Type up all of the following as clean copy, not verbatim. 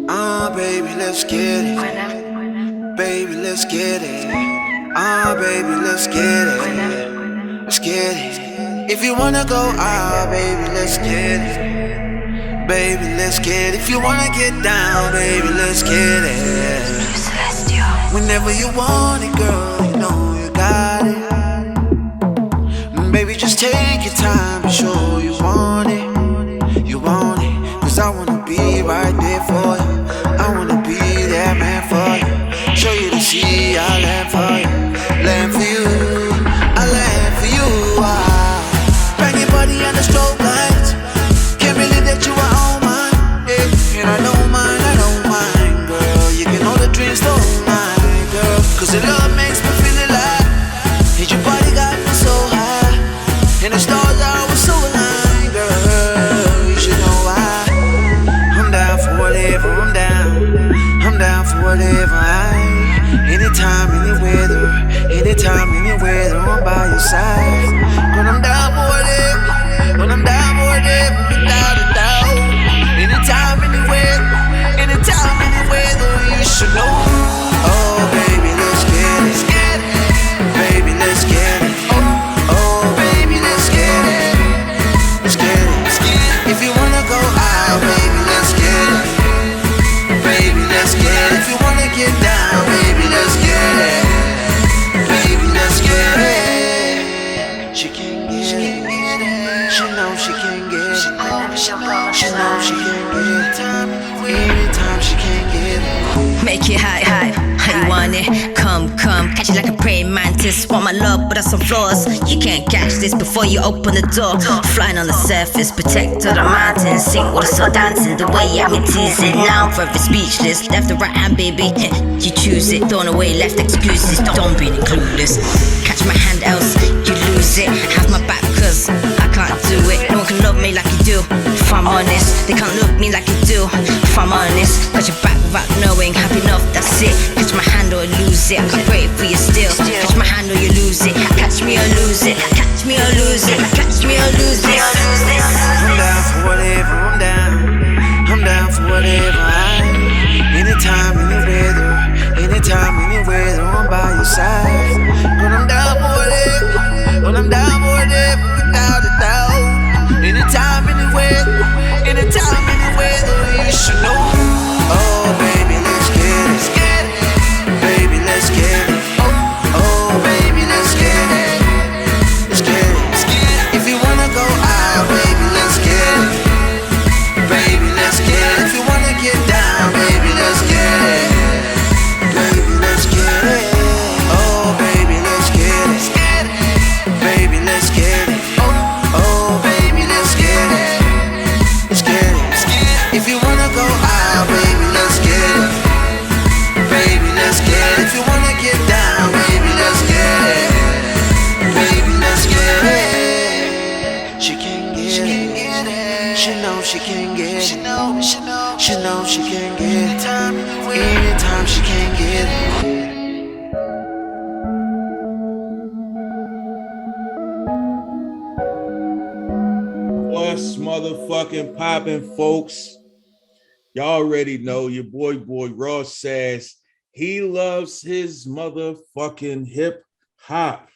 Baby, let's get it. Baby, let's get it. Baby, let's get it. Let's get it. If you wanna go, baby, let's get it. Baby, let's get it. If you wanna get down, baby, let's get it. Whenever you want it, girl, you know you got it. Baby, just take your time, be sure you want it. You want it, cause I wanna be right there for you. I wanna be that man for you. Show you the sea, I land for you. Land for you, I land for you. Bang your body on the strobe lights. Can't believe that you are on mine, yeah. And I don't mind, girl. You can hold the dreams, don't mind, girl. Cause the love makes me feel alive. And your body got me so high. And the stars are always so aligned, girl. You should know why. I'm down for whatever, I'm down for whatever. Anytime, any weather, I'm by your side. But I'm down for whatever, without a doubt. Anytime, anywhere, you should know. Oh, baby, let's get it. Baby, let's get it. Oh, baby, let's get it. Let's get it. If you wanna go out, baby, let's get it. Baby, let's get it. If you wanna get down, baby, let's get it. Baby, let's get it. She can get it. She knows she can get it. She knows she can get it. Anytime she can get it. Make it high, how you want it? Come, catch it like a praying mantis. Want my love, but that's some flaws. You can't catch this before you open the door. Flying on the surface, protect all the mountains. Sing water, so dancing the way I'm teasing. Now I'm forever speechless. Left or right hand, baby, you choose it. Thrown away, left excuses. Don't be clueless. Catch my hand, else you lose it. Have my back, cause I can't do it. No one can love me like you do. If I'm honest, they can't look me like you do. If I'm honest, got your back without knowing. Happy enough, that's it. Catch my hand or lose it. I can pray for you still. Catch my hand or you lose it. Catch me or lose it. Catch me or lose it. Catch me or lose it. I'm down for whatever, I'm down for whatever. Anytime, any weather, I'm by your side. But I'm down for whatever, without a doubt. Anytime, anywhere, any weather, you should know. Oh, baby, let's get it. Baby, let's get it. Oh, baby, let's get it. Let's get it. If you wanna go out, baby, let's get it. Baby, let's get it. If you wanna get down, baby, let's get it. Baby, let's get it. Oh, baby, let's get it. Baby, let's get it. Oh, baby, let's get it. Let's get it. If you wanna go out, baby, let's get it. Baby, let's get it. If you wanna get down, baby, let's get it. Baby, let's get it. She can get it. She knows she can get it. She knows she can get it. Anytime she can get it. What's motherfucking poppin', folks? Y'all already know your boy Ross says he loves his motherfucking hip hop.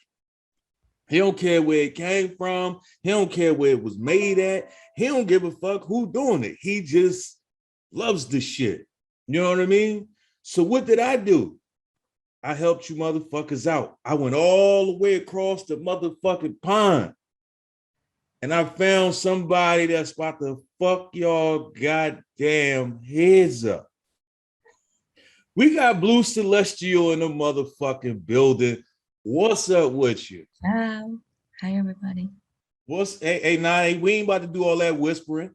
He don't care where it came from. He don't care where it was made at. He don't give a fuck who doing it. He just loves the shit. You know what I mean? So what did I do? I helped you motherfuckers out. I went all the way across the motherfucking pond. And I found somebody that's about to fuck y'all goddamn heads up. We got Blue Celestial in the motherfucking building. What's up with you? Hi, everybody. Hey, nah, we ain't about to do all that whispering.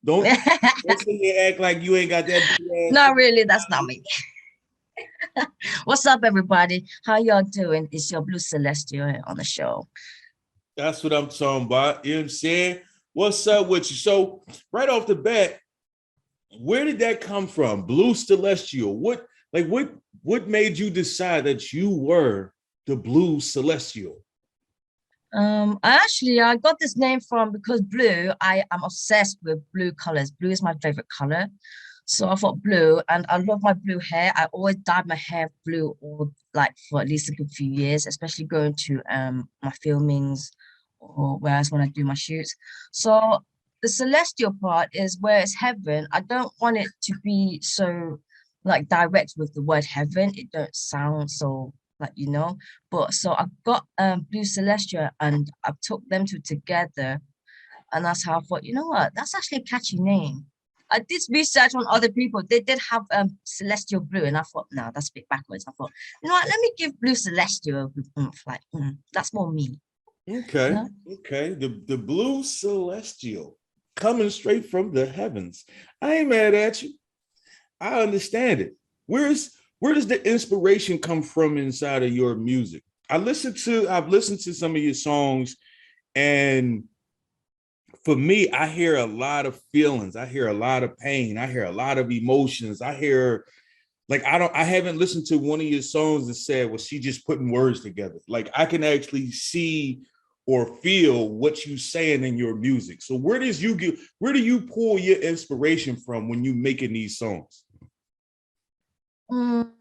Don't sit here act like you ain't got that big ass. Not really, that's not me. What's up, everybody? How y'all doing? It's your Blue Celestial here on the show. That's what I'm talking about. You know what I'm saying? What's up with you? So right off the bat, where did that come from? Blue Celestial. What made you decide that you were the Blue Celestial? I got this name from because blue, I am obsessed with blue colors. Blue is my favorite color. So I thought blue, and I love my blue hair. I always dyed my hair blue, or like for at least a good few years, especially going to my filmings or whereas when I do my shoots. So the celestial part is where it's heaven. I don't want it to be so like direct with the word heaven. It don't sound so like But so I got blue celestial and I took them two together, and that's how I thought, you know what, that's actually a catchy name. I did research on other people. They did have celestial blue, and I thought, no, that's a bit backwards. I thought, you know what, let me give blue celestial like that's more me. Okay. Yeah. Okay. The blue celestial coming straight from the heavens. I ain't mad at you. I understand it. Where does the inspiration come from inside of your music? I've listened to some of your songs, and for me, I hear a lot of feelings. I hear a lot of pain. I hear a lot of emotions. I hear I haven't listened to one of your songs that said, well, she just putting words together. Like I can actually see or feel what you're saying in your music. So where do you pull your inspiration from when you making these songs? Mm,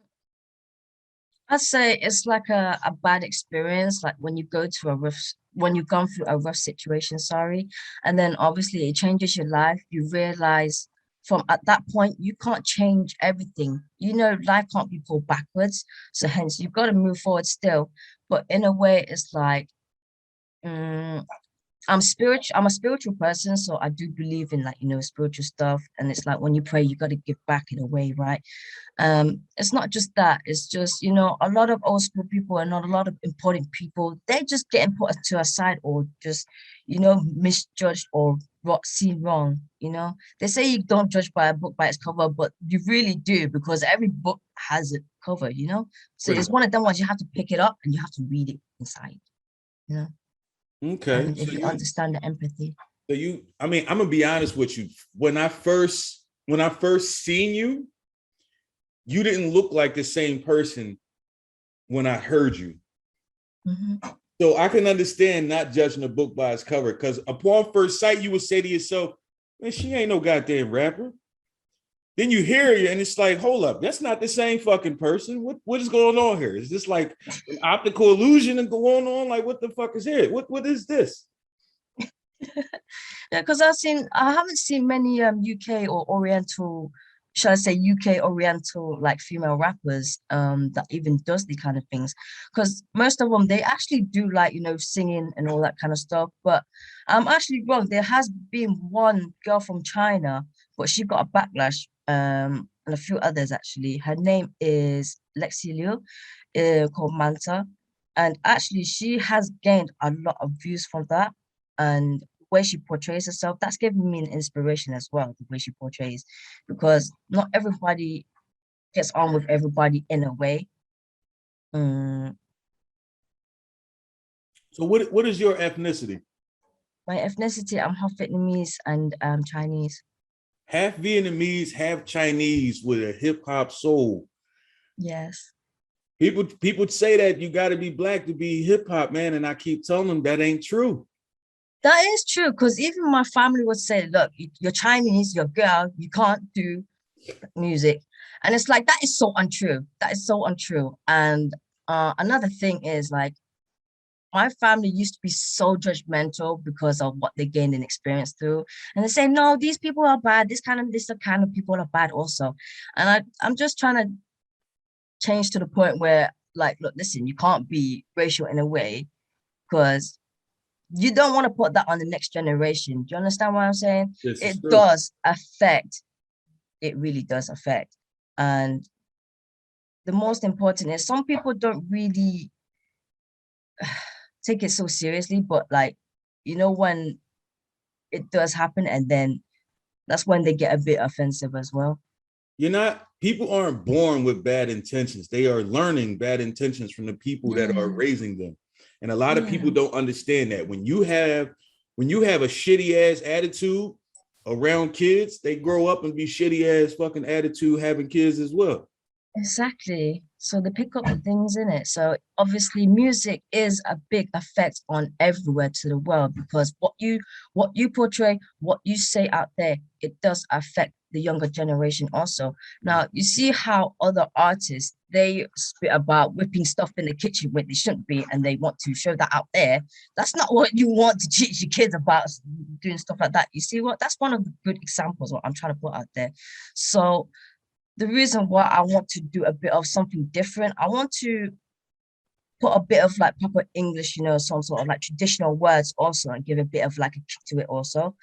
I'd say it's like a bad experience, like when you go to a rough, when you've gone through a rough situation, sorry, and then obviously it changes your life. You realize from at that point you can't change everything. Life can't be pulled backwards. So hence you've got to move forward still. But in a way, it's like mm, I'm spiritual. I'm a spiritual person, so I do believe in spiritual stuff. And it's like when you pray, you got to give back in a way, right? It's not just that, it's just a lot of old school people and not a lot of important people, they're just getting put to a side or just misjudged or seen wrong. They say you don't judge by a book by its cover, but you really do, because every book has a cover. So it's one of them ones you have to pick it up and you have to read it inside. Okay. And if you understand the empathy. I mean, I'm gonna be honest with you. When I first seen you, you didn't look like the same person when I heard you. Mm-hmm. So I can understand not judging a book by its cover, because upon first sight, you would say to yourself, man, she ain't no goddamn rapper. Then you hear you and it's like, hold up, that's not the same fucking person. What is going on here? Is this like an optical illusion going on? Like, what the fuck is here? What is this? Yeah, because I haven't seen many UK or Oriental, shall I say UK Oriental like female rappers that even does the kind of things. Because most of them, they actually do like singing and all that kind of stuff. But I'm actually wrong. There has been one girl from China, but she got a backlash. And a few others actually. Her name is Lexi Liu, called Manta, and actually she has gained a lot of views from that. And way she portrays herself, that's given me an inspiration as well, the way she portrays, because not everybody gets on with everybody in a way. So what is your ethnicity? My ethnicity, I'm half Vietnamese and Chinese. Half Vietnamese, half Chinese with a hip hop soul. Yes. People say that you got to be black to be hip hop, man, and I keep telling them that ain't true. That is true, because even my family would say, look, you're Chinese, you're a girl, you can't do music. And it's like, that is so untrue. That is so untrue. And another thing is like, my family used to be so judgmental because of what they gained and experienced through. And they say, no, these people are bad. This kind of people are bad also. And I'm just trying to change to the point where, like, look, listen, you can't be racial in a way, because you don't want to put that on the next generation. Do you understand what I'm saying? It does affect. It really does affect. And the most important is some people don't really take it so seriously, but like, when it does happen, and then that's when they get a bit offensive as well. People aren't born with bad intentions. They are learning bad intentions from the people that are raising them. And a lot of people don't understand that when you have a shitty ass attitude around kids, they grow up and be shitty ass fucking attitude having kids as well. Exactly. So they pick up the things in it. So obviously music is a big effect on everywhere to the world because what you portray, what you say out there, it does affect the younger generation also. Now you see how other artists they spit about whipping stuff in the kitchen when they shouldn't be and they want to show that out there. That's not what you want to teach your kids about doing stuff like that. You see what? That's one of the good examples what I'm trying to put out there. So the reason why I want to do a bit of something different, I want to put a bit of like proper English, some sort of like traditional words also and give a bit of like a kick to it also.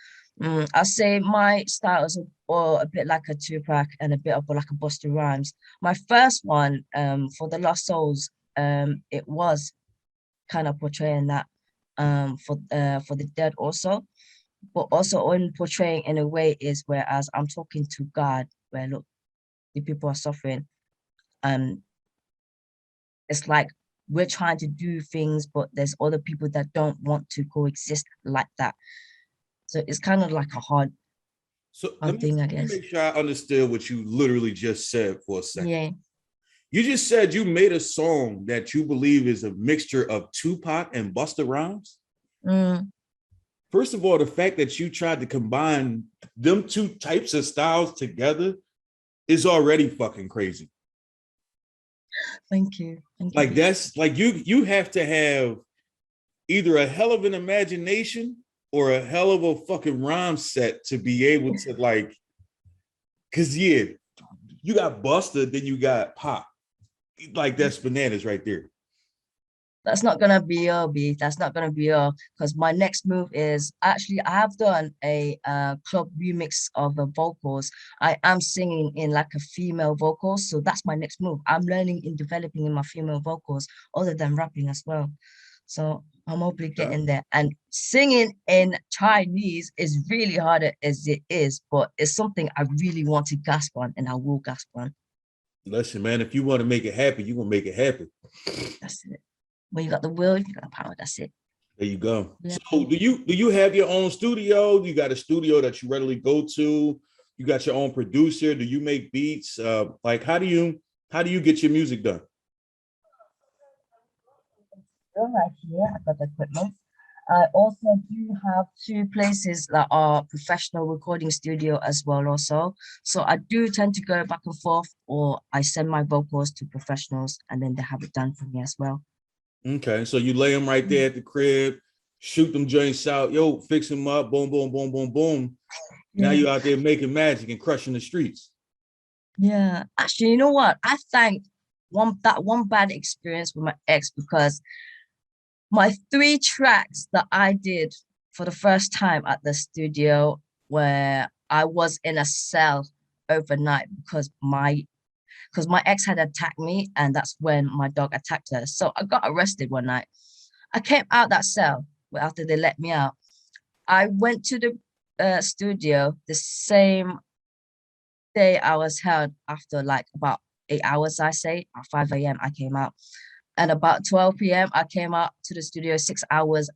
I say my style is or a bit like a Tupac and a bit of like a Busta Rhymes. My first one, for the Lost Souls, it was kind of portraying that for the dead also, but also in portraying in a way is whereas I'm talking to God, where look, the people are suffering. Um, it's like we're trying to do things, but there's other people that don't want to coexist like that. So it's kind of like a So hard thing, I let me guess. make sure I understood what you literally just said for a second. Yeah. You just said you made a song that you believe is a mixture of Tupac and Busta Rhymes. Mm, First of all, the fact that you tried to combine them two types of styles together is already fucking crazy. thank you. Thank you. Like that's like you have to have either a hell of an imagination or a hell of a fucking rhyme set to be able to like, cause yeah, you got Busta, then you got Pop. Like that's bananas right there. That's not gonna be all, B. That's not gonna be all. Because my next move is actually I have done a club remix of the vocals. I am singing in like a female vocal, so that's my next move. I'm learning in developing in my female vocals, other than rapping as well. So I'm hopefully Yeah. getting there. And singing in Chinese is really harder as it is, but it's something I really want to gasp on, and I will gasp on. Listen, man, if you want to make it happen, you're gonna make it happen. That's it. When you got the will, you got the power. That's it. There you go. Yeah. So do you have your own studio? You got a studio that you readily go to? You got your own producer? Do you make beats? Like how do you get your music done? Right here, I've got the equipment. I also do have two places that are professional recording studio as well also. So I do tend to go back and forth, or I send my vocals to professionals and then they have it done for me as well. Okay, so you lay them right there at the crib, shoot them joints out, yo, fix them up, boom, boom, boom, boom, boom. Now Yeah. you out there making magic and crushing the streets. Yeah. Actually, you know what? I thank one bad experience with my ex because my three tracks that I did for the first time at the studio where I was in a cell overnight because my ex had attacked me and that's when my dog attacked her. So I got arrested one night. I came out that cell after they let me out. I went to the studio the same day I was held after like about 8 hours, I say. At 5 a.m. I came out. And about 12 p.m. I came out to the studio 6 hours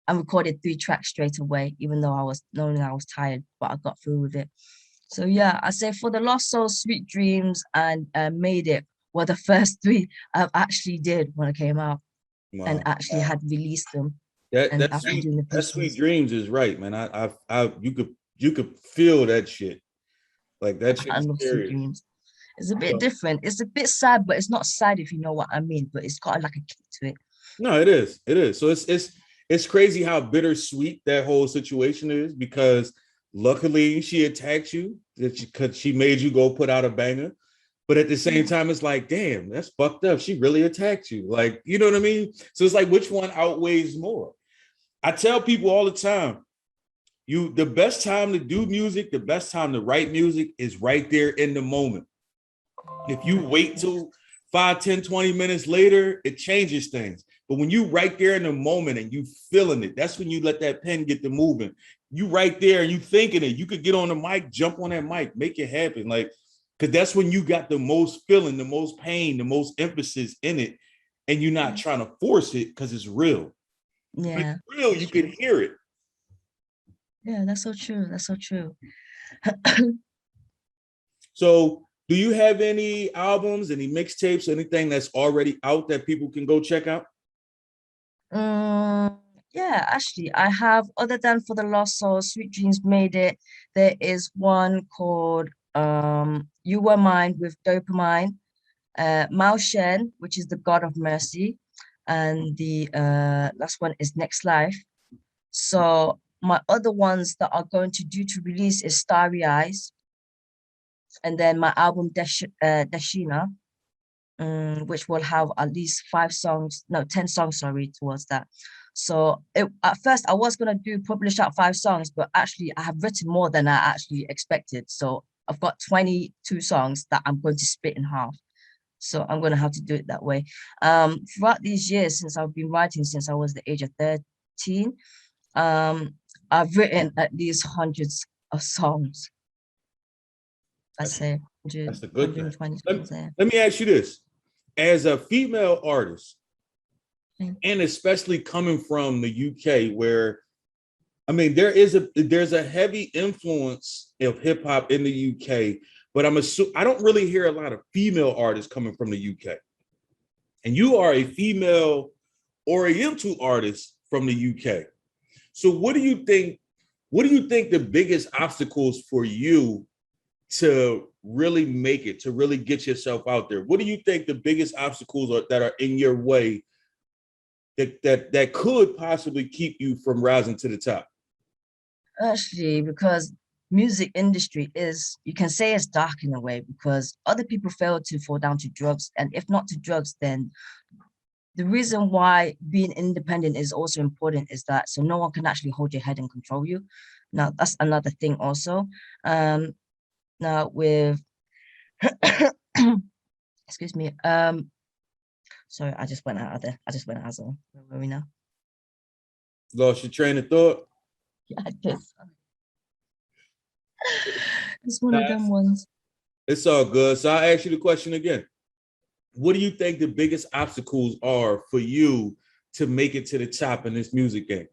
and recorded three tracks straight away, even though I was knowing I was tired, but I got through with it. So yeah, I say for the Lost Soul, Sweet Dreams, and Made It were the first three I actually did when I came out and Wow. actually had released them. That And that after sweet doing the that sweet pre-sales, dreams is right, man. I you could feel that shit. Like that shit I is love Sweet serious. Dreams. It's a bit So, different. It's a bit sad, but it's not sad if you know what I mean. But it's got like a kick to it. no, it is. It is. So it's crazy how bittersweet that whole situation is because luckily she attacked you because she made you go put out a banger. But at the same time, it's like, damn, that's fucked up. She really attacked you. Like, you know what I mean? So it's like, which one outweighs more? I tell people all the time, the best time to do music, the best time to write music is right there in the moment. If you wait till 5, 10, 20 minutes later, it changes things. But when you right there in the moment and you feeling it, that's when you let that pen get the moving. You right there and you thinking it. You could get on the mic, jump on that mic, make it happen. Like, because that's when you got the most feeling, the most pain, the most emphasis in it. And you're not trying to force it because it's real. When Yeah, it's real, you can hear it. yeah, that's so true. That's so true. So Do you have any albums, any mixtapes, anything that's already out that people can go check out? Yeah, actually, I have, other than For the Lost Soul, Sweet Dreams Made It, there is one called You Were Mine with Dopamine, Mao Shen, which is the God of Mercy, and the last one is Next Life. So my other ones that are going to due to release is Starry Eyes, and then my album Dashina, which will have at least 5 songs, no, 10 songs, sorry, towards that. So at first I was gonna publish out 5 songs, but actually I have written more than I actually expected. So I've got 22 songs that I'm going to split in half. So I'm gonna have to do it that way. Throughout these years, since I've been writing since I was the age of 13, I've written at least hundreds of songs. I'd say That's a good thing. 120 songs there. Let me ask you this. As a female artist, Mm. and especially coming from the UK, where I mean there's a heavy influence of hip hop in the UK, but I don't really hear a lot of female artists coming from the UK. And you are a female Oriental artist from the UK. So what do you think the biggest obstacles for you to really make it, to really get yourself out there? What do you think the biggest obstacles are that are in your way that could possibly keep you from rising to the top? Actually, because music industry is, you can say it's dark in a way, because other people fail to fall down to drugs, and if not to drugs, then the reason why being independent is also important is that so no one can actually hold your head and control you. Now that's another thing also. Now with excuse me, sorry, I just went out of there. Where were we now? Lost your train of thought? Yeah, I just it's one of them ones. It's all good. So I'll ask you the question again. What do you think the biggest obstacles are for you to make it to the top in this music game?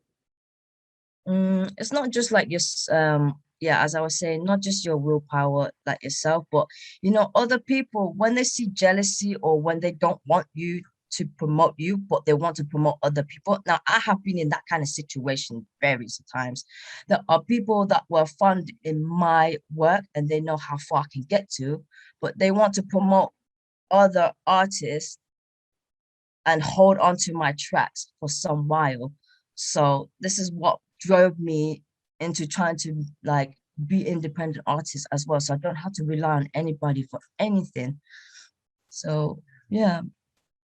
It's not just like your yeah, as I was saying, not just your willpower like yourself, but other people, when they see jealousy or when they don't want you to promote you, but they want to promote other people. Now, I have been in that kind of situation various times. There are people that were fond in my work and they know how far I can get to, but they want to promote other artists and hold on to my tracks for some while. So this is what drove me into trying to like be independent artist as well. So I don't have to rely on anybody for anything. So yeah,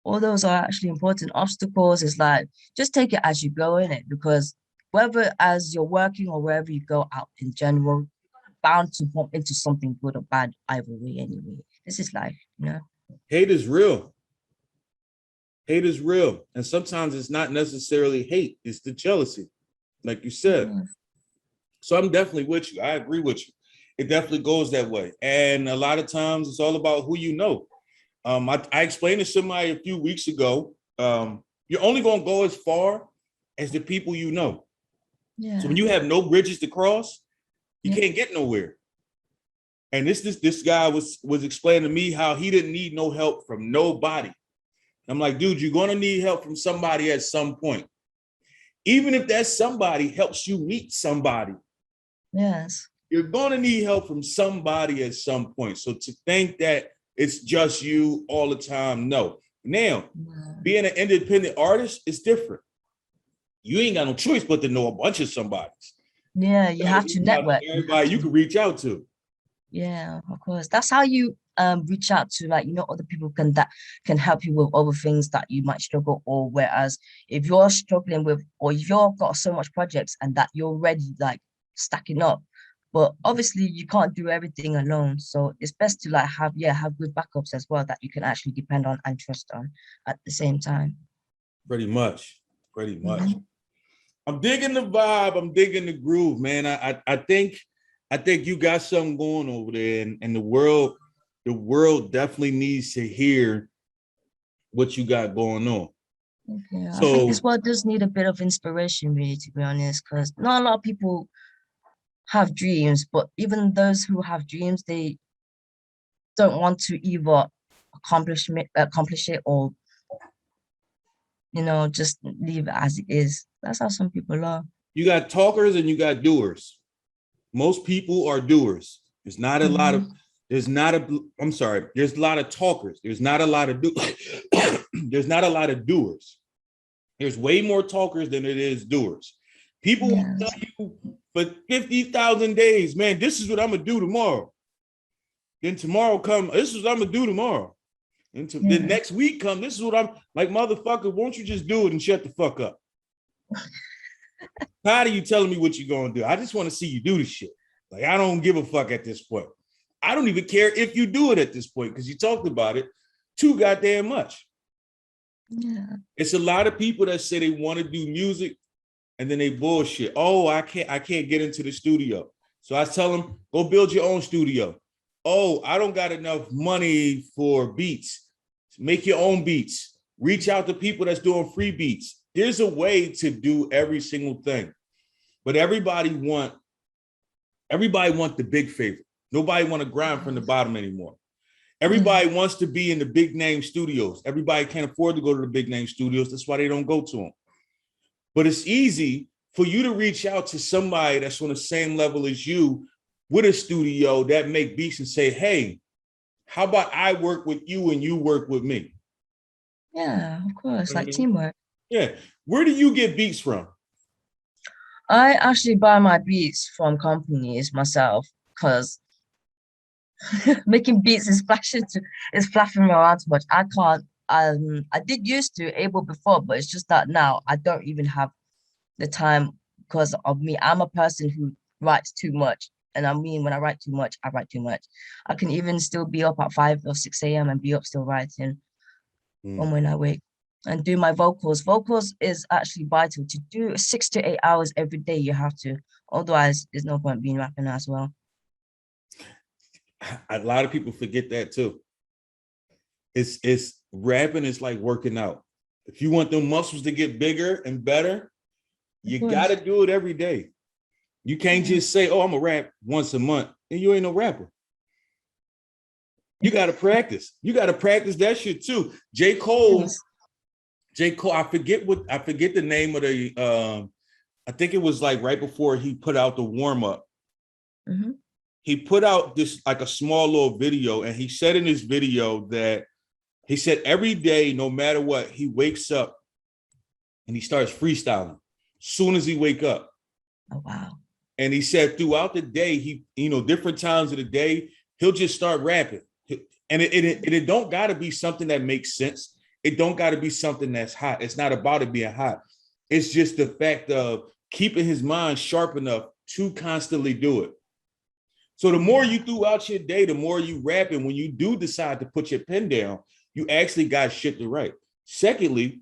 all those are actually important. Obstacles is like, just take it as you go in it, because whether as you're working or wherever you go out in general, you're bound to bump into something good or bad either way anyway. This is life, Hate is real. Hate is real. And sometimes it's not necessarily hate, it's the jealousy, like you said. Yeah. So I'm definitely with you. I agree with you. It definitely goes that way. And a lot of times it's all about who you know. I explained to somebody a few weeks ago, you're only going to go as far as the people you know. Yeah. So when you have no bridges to cross, you Yeah. can't get nowhere. And this guy was explaining to me how he didn't need no help from nobody. I'm like, dude, you're going to need help from somebody at some point. Even if that somebody helps you meet somebody. Yes. You're going to need help from somebody at some point. So to think that it's just you all the time, no. Now, being an independent artist is different. You ain't got no choice but to know a bunch of somebodies. Yeah, you have to network. Everybody you can reach out to. Yeah, of course. That's how you reach out to other people that can help you with other things that you might struggle, or whereas if you're struggling with, or if you've got so much projects and that you're already like stacking up, but obviously you can't do everything alone. So it's best to like have good backups as well that you can actually depend on and trust on at the same time. Pretty much. I'm digging the vibe. I'm digging the groove, man. I think you got something going over there, and the world definitely needs to hear what you got going on. Okay. So, I think this world does need a bit of inspiration, really, to be honest, because not a lot of people have dreams, but even those who have dreams, they don't want to either accomplish it, or just leave it as it is. That's how some people are. You got talkers and you got doers. Most people are doers. There's not a lot of, there's a lot of talkers. There's not a lot of there's not a lot of doers. There's way more talkers than it is doers. People will tell you for 50,000 days, man, this is what I'm gonna do tomorrow. Then tomorrow come, this is what I'm gonna do tomorrow. And the next week come, this is what I'm like, motherfucker, won't you just do it and shut the fuck up? Tired of you telling me what you're gonna do. I just want to see you do the shit. Like, I don't give a fuck at this point. I don't even care if you do it at this point, because you talked about it too goddamn much. Yeah. It's a lot of people that say they want to do music and then they bullshit. Oh, I can't get into the studio. So I tell them, go build your own studio. Oh, I don't got enough money for beats. Make your own beats. Reach out to people that's doing free beats. There's a way to do every single thing, but everybody want the big favorite. Nobody want to grind from the bottom anymore. Everybody wants to be in the big name studios. Everybody can't afford to go to the big name studios. That's why they don't go to them. But it's easy for you to reach out to somebody that's on the same level as you with a studio that make beats and say, hey, how about I work with you and you work with me? Yeah, of course, like teamwork. Yeah. Where do you get beats from? I actually buy my beats from companies myself, because making beats is flapping around too much. I can't. I did used to able before, but it's just that now I don't even have the time because of me. I'm a person who writes too much. And I mean, when I write too much, I write too much. I can even still be up at 5 or 6 a.m. and be up still writing when I wake. And do my vocals. Vocals is actually vital. To do 6 to 8 hours every day, you have to. Otherwise, there's no point being rapping as well. A lot of people forget that too. It's rapping is like working out. If you want them muscles to get bigger and better, you got to do it every day. You can't just say, oh, I'm going to rap once a month, and you ain't no rapper. You got to practice. You got to practice that shit too. J. Cole, I forget the name of the, I think it was like right before he put out the warm up. He put out this like a small little video, and he said in his video that he said every day, no matter what, he wakes up and he starts freestyling soon as he wake up. Oh, wow. And he said throughout the day, he, different times of the day, he'll just start rapping. And it don't got to be something that makes sense. It don't got to be something that's hot. It's not about it being hot. It's just the fact of keeping his mind sharp enough to constantly do it. So the more you throughout your day, the more you rap. And when you do decide to put your pen down, you actually got shit to write. Secondly,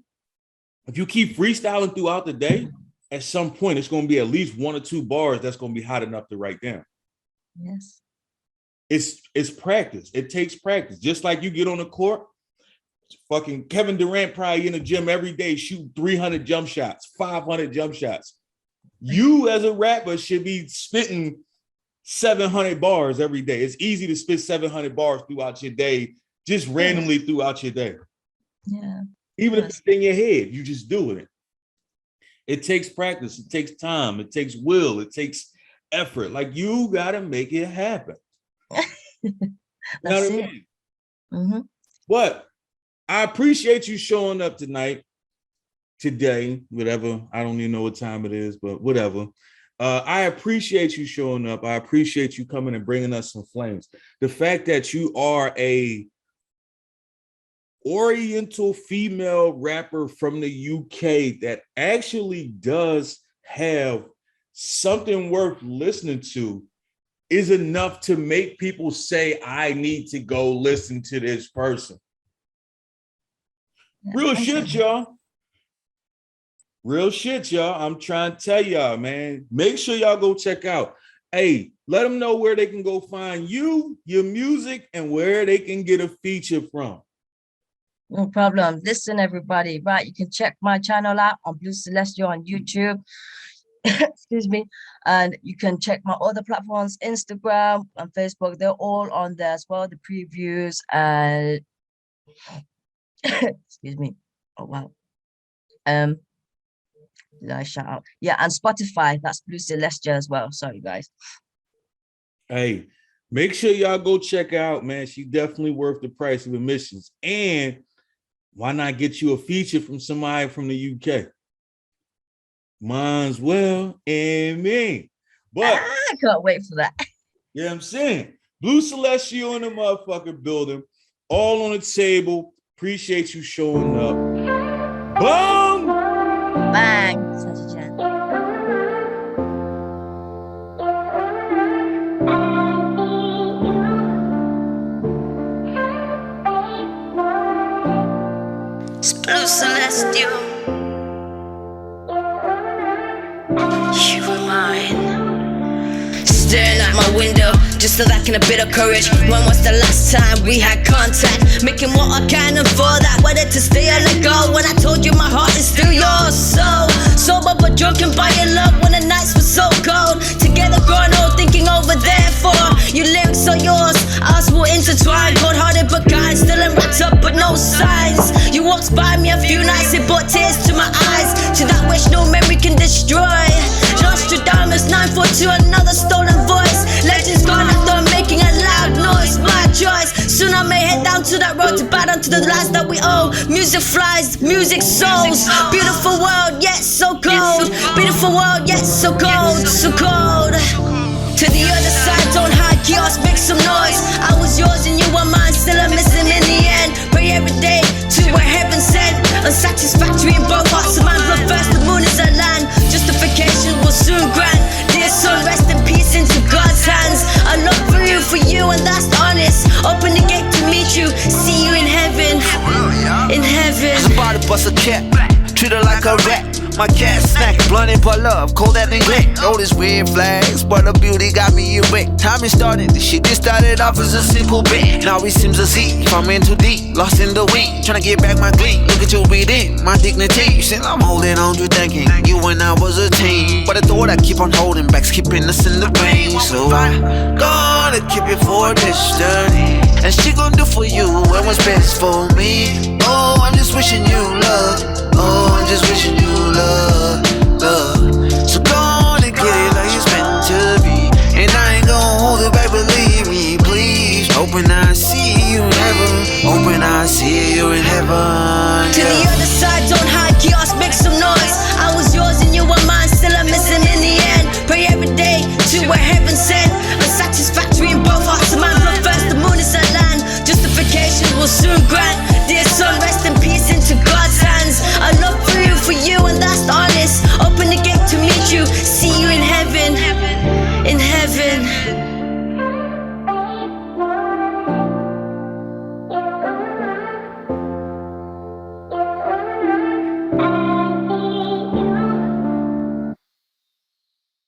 if you keep freestyling throughout the day, at some point, it's going to be at least 1 or 2 bars that's going to be hot enough to write down. Yes. It's practice. It takes practice. Just like you get on the court, fucking Kevin Durant probably in the gym every day, shooting 300 jump shots, 500 jump shots. You as a rapper should be spitting 700 bars every day. It's easy to spit 700 bars throughout your day, just randomly throughout your day. Yeah. Even if it's in your head, you just doing it. It takes practice. It takes time. It takes will. It takes effort. Like, you got to make it happen. You know what I mean? But I appreciate you showing up today, whatever. I don't even know what time it is, but whatever. I appreciate you showing up. I appreciate you coming and bringing us some flames. The fact that you are a Oriental female rapper from the UK that actually does have something worth listening to is enough to make people say, I need to go listen to this person. Real shit, y'all. Real shit, y'all. I'm trying to tell y'all, man. Make sure y'all go check out. Hey, let them know where they can go find you, your music, and where they can get a feature from. No problem. Listen, everybody. Right, you can check my channel out on Blue Celestial on YouTube. excuse me. And you can check my other platforms, Instagram and Facebook. They're all on there as well. The previews and excuse me. Oh wow. Did I shout out? Yeah, and Spotify. That's Blue Celestia as well. Sorry, guys. Hey, make sure y'all go check out, man. She's definitely worth the price of admissions. And why not get you a feature from somebody from the UK? Mine's well and me. But I can't wait for that. you know what I'm saying? Blue Celestial in the motherfucking building. All on the table. Appreciate you showing up. Boom! Bang. Such a jam. It's Blue Celestial. You were mine. Staring out my window, just lacking a bit of courage. When was the last time we had contact? Making what I can and for that, whether to stay or let go. When I told you my heart is still yours. So sober but drunken by your love when the nights were so cold. Together growing old, thinking over therefore. Your lyrics are yours, ours will intertwine. Cold-hearted but kind, still wrapped up but no signs. You walked by me a few nights, it brought tears to my eyes. To that wish no memory can destroy. Nostradamus 942, another stolen voice. Legends gone after making a loud noise. My choice. Soon I may head down to that road to bow down to the lies that we owe. Music flies, music souls. Beautiful world, yet so cold. Beautiful world, yet so cold, so cold. To the other side, don't hide, chaos, make some noise. I was yours and you were mine, still I'm missing in the end. Pray every day to where heaven sent. Unsatisfactory in both hearts and mind. Blood first, the moon is a land. Justification will soon grant. Dear soul, rest in peace into God's hands. I love for you and that's honest. Open the gate to meet you, see you in heaven. In heaven. I'm about to bust a cap, treat her like a rat. My cat snack, blunted but love, cold that neglect. Notice weird flags, but the beauty got me erect. Time is starting, this shit just started off as a simple bit. Now it seems a sea, if I'm in too deep, lost in the wind, trying to get back my glee. Look at you breathing, my dignity. Since I'm holding on to thinking you when I was a teen. But I thought I keep on holding back, skipping us in the rain. So I gotta keep it for this journey. And she gon' do for you and what's best for me. Oh, I'm just wishing you love. Oh, I'm just wishing you love, love. So go on and get it like it's meant to be. And I ain't gon' hold it back, believe me, please. Hoping I see you in heaven. Hoping I see you in heaven. To the other side, don't hide, chaos, make some noise. I was yours and you were mine, still I'm missing in the end. Pray every day to where heaven sent. Unsatisfactory in both hearts and mind. Blood first, the moon is a land. Justification will soon grant. Dear son, rest in